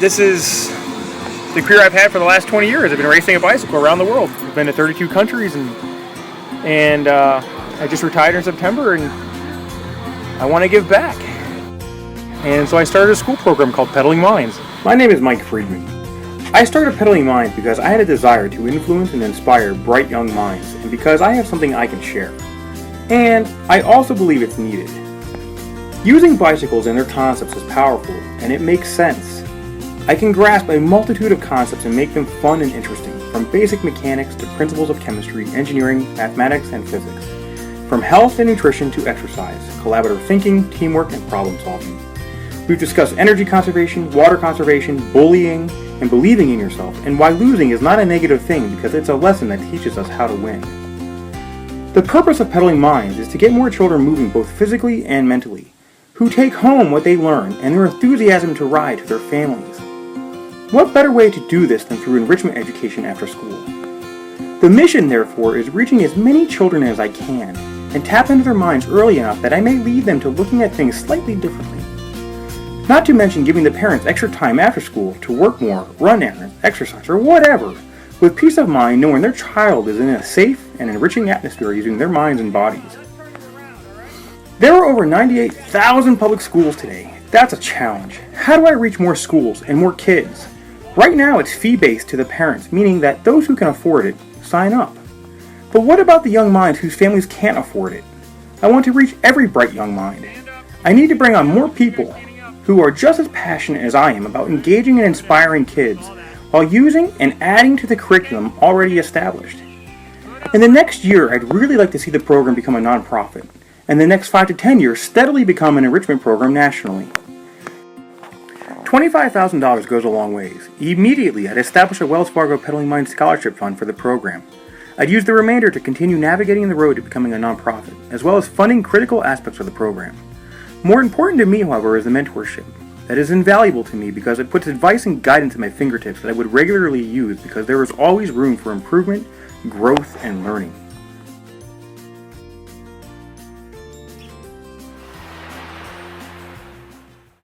this is the career I've had for the last 20 years. I've been racing a bicycle around the world. I've been to 32 countries, and I just retired in September, and I want to give back. And so I started a school program called Pedaling Minds. My name is Mike Friedman. I started Pedaling Minds because I had a desire to influence and inspire bright young minds, and because I have something I can share. And I also believe it's needed. Using bicycles and their concepts is powerful, and it makes sense. I can grasp a multitude of concepts and make them fun and interesting, from basic mechanics to principles of chemistry, engineering, mathematics, and physics. From health and nutrition to exercise, collaborative thinking, teamwork, and problem solving. We've discussed energy conservation, water conservation, bullying, and believing in yourself, and why losing is not a negative thing because it's a lesson that teaches us how to win. The purpose of Pedaling Minds is to get more children moving both physically and mentally, who take home what they learn and their enthusiasm to ride to their families. What better way to do this than through enrichment education after school? The mission, therefore, is reaching as many children as I can and tap into their minds early enough that I may lead them to looking at things slightly differently. Not to mention giving the parents extra time after school to work more, run errands, exercise, or whatever, with peace of mind knowing their child is in a safe and enriching atmosphere using their minds and bodies. There are over 98,000 public schools today. That's a challenge. How do I reach more schools and more kids? Right now it's fee-based to the parents, meaning that those who can afford it sign up. But what about the young minds whose families can't afford it? I want to reach every bright young mind. I need to bring on more people who are just as passionate as I am about engaging and inspiring kids while using and adding to the curriculum already established. In the next year, I'd really like to see the program become a nonprofit, and the next 5 to 10 years steadily become an enrichment program nationally. $25,000 goes a long ways. Immediately, I'd establish a Wells Fargo Pedaling Minds Scholarship Fund for the program. I'd use the remainder to continue navigating the road to becoming a nonprofit, as well as funding critical aspects of the program. More important to me, however, is the mentorship. That is invaluable to me because it puts advice and guidance at my fingertips that I would regularly use because there is always room for improvement, growth, and learning.